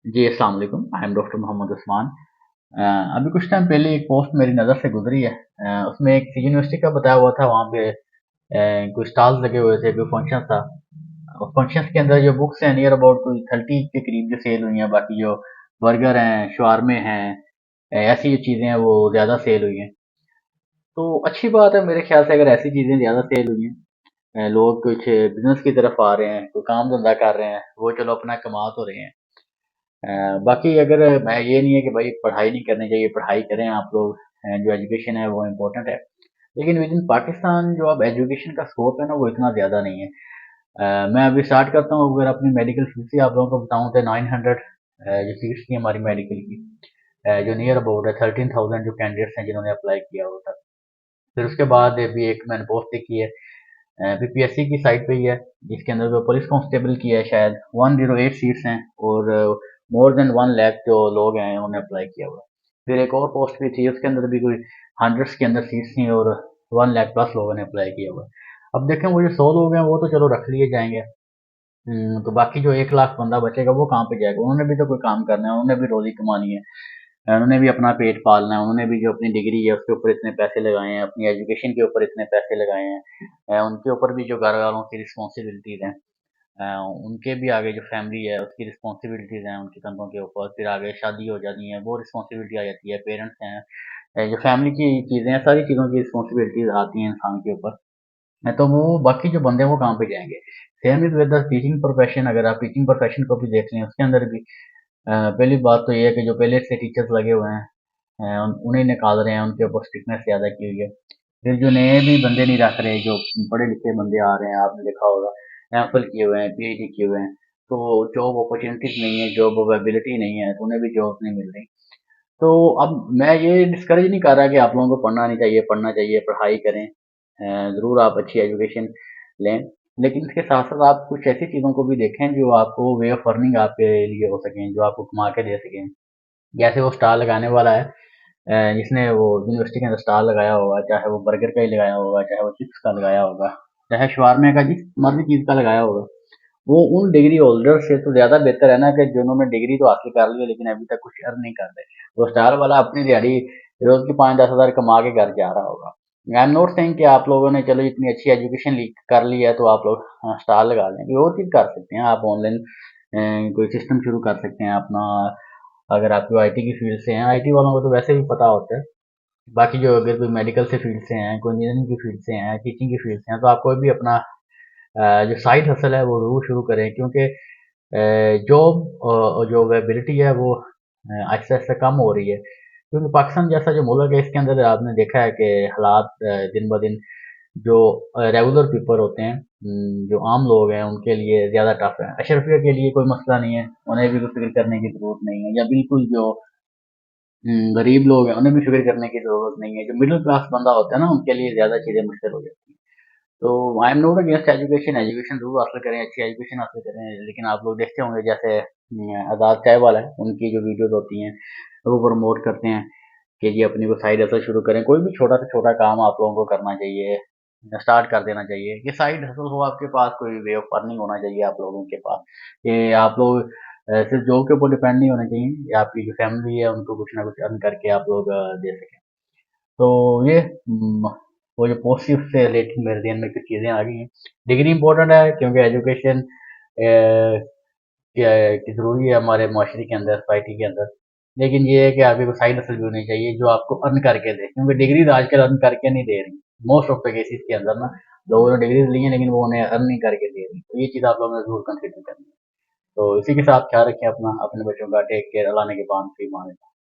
जी, अस्सलाम वालेकुम। I am doctor Mohammad Usman. अभी कुछ टाइम पहले एक पोस्ट मेरी नज़र से गुजरी है। उसमें एक यूनिवर्सिटी का बताया हुआ था, वहाँ पे कुछ स्टॉल्स लगे हुए थे, कोई फंक्शन था। फंक्शंस के अंदर जो बुक्स हैं नियर अबाउट कोई 30 के करीब जो सेल हुई हैं, बाकी जो बर्गर हैं, शवारमे हैं, ऐसी जो चीज़ें हैं वो ज़्यादा सेल हुई हैं। तो अच्छी बात है मेरे ख्याल से, अगर ऐसी चीज़ें ज़्यादा सेल हुई हैं, लोग कुछ बिजनेस की तरफ आ रहे हैं, कोई काम धंधा कर रहे हैं, वो चलो अपना कमा तो रहे हैं। बाकी अगर मैं ये नहीं है कि भाई पढ़ाई नहीं करनी चाहिए, पढ़ाई करें आप लोग। जो एजुकेशन है वो इम्पोर्टेंट है, लेकिन विद इन पाकिस्तान जो अब एजुकेशन का स्कोप है ना वो इतना ज़्यादा नहीं है। मैं अभी स्टार्ट करता हूँ, अगर अपनी मेडिकल फीस से आप लोगों को बताऊँ तो 900 जो सीट्स थी हमारी मेडिकल की, जो नियर अबाउट है 13,000 जो कैंडिडेट्स हैं जिन्होंने अप्लाई किया हुआ था। फिर उसके बाद भी एक मैंने पोस्ट देखी है, बीपीएससी की साइट पे ही है, जिसके अंदर जो पुलिस कांस्टेबल की है, शायद 108 सीट्स हैं, और मोर देन 1 लाख जो लोग हैं उन्होंने अप्लाई किया हुआ है। फिर एक और पोस्ट भी थी, उसके अंदर भी कोई हंड्रेड्स के अंदर सीट्स थी, और 1 लाख प्लस लोगों ने अप्लाई किया हुआ है। अब देखें, वो जो 100 लोग हैं वो तो चलो रख लिए जाएंगे। तो बाकी जो 1 लाख बंदा बचेगा वो कहाँ पे जाएगा? उन्होंने भी तो कोई काम करना है, उन्होंने भी रोजी कमानी है, उन्होंने भी अपना पेट पालना है, उन्होंने भी जो अपनी डिग्री है उसके ऊपर इतने पैसे लगाए हैं, अपनी एजुकेशन के ऊपर इतने पैसे लगाए हैं, उनके ऊपर भी जो घर वालों की रिस्पॉन्सिबिलिटीज हैं, उनके भी आगे जो फैमिली है उसकी रिस्पॉन्सिबिलिटीज हैं उनके कंधों के ऊपर, फिर आगे शादी हो जाती है वो रिस्पॉन्सिबिलिटी आ जाती है, पेरेंट्स हैं, जो फैमिली की चीज़ें हैं, सारी चीज़ों की रिस्पॉन्सिबिलिटीज आती हैं इंसान के ऊपर। तो वो बाकी जो बंदे हैं वो कहाँ पे जाएंगे? Same is with the teaching profession. अगर आप टीचिंग प्रोफेशन को भी देख लें, उसके अंदर भी पहली बात तो ये है कि जो पहले से टीचर्स लगे हुए हैं, उन्हें निकाल रहे हैं, उनके ऊपर स्ट्रिक्टनेस ज़्यादा की हुई है। फिर जो नए भी बंदे नहीं रख रहे, जो पढ़े लिखे बंदे आ रहे हैं, आपने देखा होगा, एमफिल किए हुए हैं, पीएचडी किए हुए हैं, तो जॉब अपॉर्चुनिटीज नहीं है, जॉब अवेलेबिलिटी नहीं है, तो उन्हें भी जॉब नहीं मिल रही। तो अब मैं ये डिस्करेज नहीं कर रहा कि आप लोगों को पढ़ना नहीं चाहिए, पढ़ना चाहिए, पढ़ाई करें, ज़रूर आप अच्छी एजुकेशन लें, लेकिन इसके साथ साथ आप कुछ ऐसी चीज़ों को भी देखें जो आपको वे ऑफ अर्निंग आपके लिए हो सकें, जो आपको कमा के दे सकें। जैसे वो स्टार लगाने वाला है, जिसने वो यूनिवर्सिटी के अंदर स्टाल लगाया होगा, चाहे वो बर्गर का ही लगाया होगा, चाहे वो चिप्स का लगाया होगा, चाहे शवारमे का, जिस मर्जी चीज़ का लगाया होगा, वो उन डिग्री होल्डर से तो ज़्यादा बेहतर है ना, कि जिन्होंने डिग्री तो हासिल कर ली है लेकिन अभी तक कुछ अर्न नहीं कर रहे। वो स्टार वाला अपनी दिहाड़ी रोज की 5-10 हज़ार कमा के घर जा रहा होगा। आई एम नॉट सेइंग कि आप लोगों ने चलो इतनी अच्छी एजुकेशन कर ली है तो आप लोग स्टार लगा लें, कोई और चीज़ कर सकते हैं आप, ऑनलाइन कोई सिस्टम शुरू कर सकते हैं अपना। अगर आप आईटी की फील्ड से हैं, आईटी वालों को तो वैसे भी पता होता है। बाकी जो अगर कोई मेडिकल से फील्ड से हैं, कोई इंजीनियरिंग की फील्ड से हैं, टीचिंग की फील्ड से हैं, तो आप कोई भी अपना जो साइड हसल है वो ज़रूर शुरू करें, क्योंकि जॉब जो अवेलेबिलिटी है वो आहिस्ता आहिस्ता कम हो रही है, क्योंकि पाकिस्तान जैसा जो मुल्क है इसके अंदर आपने देखा है कि हालात दिन ब दिन जो रेगुलर पीपल होते हैं, जो आम लोग हैं, उनके लिए ज़्यादा टफ है। अशरफिया के लिए कोई मसला नहीं है, उन्हें भी कोई फिक्र करने की ज़रूरत नहीं है, या बिल्कुल जो गरीब लोग हैं उन्हें भी फिक्र करने की ज़रूरत नहीं है। जो मिडिल क्लास बंदा होता है ना, उनके लिए ज़्यादा चीज़ें मुश्किल हो जाती हैं। तो I am not against education, education ज़रूर हासिल करें, अच्छी एजुकेशन हासिल करें, लेकिन आप लोग देखते होंगे जैसे आज़ाद चाय वाला है, उनकी जो वीडियोज़ होती हैं वो प्रमोट करते हैं कि जी अपनी को साइड हसल शुरू करें। कोई भी छोटा से छोटा काम आप लोगों को करना चाहिए, स्टार्ट कर देना चाहिए। ये साइड हसल हो आपके पास, कोई वे ऑफ अर्निंग होना चाहिए आप लोगों के पास। ये आप लोग सिर्फ जॉब के ऊपर डिपेंड नहीं होने चाहिए, या आपकी जो फैमिली है उनको कुछ ना कुछ अर्न करके आप लोग दे सकें। तो ये वो जो पॉजिटिव से रिलेटेड मेरे ध्यान में कुछ चीज़ें आ गई हैं। डिग्री इंपॉर्टेंट है क्योंकि एजुकेशन की ज़रूरी है हमारे माशरे के अंदर, सोसाइटी के अंदर। लेकिन ये है कि आपकी कोई साइड हसल भी होनी चाहिए जो आपको अर्न करके दे, क्योंकि डिग्रीज आजकल अर्न करके नहीं दे रही। मोस्ट ऑफ द केसेस के अंदर ना, लोगों ने डिग्रीज ली हैं लेकिन वो उन्हें अर्न नहीं करके दे रही। तो ये चीज़ आप लोगों ने ज़रूर कंसिडर करनी है। तो इसी के साथ ख्याल रखें अपना, अपने बच्चों का। Take care. अल्लाह ने के पान फी मांगे।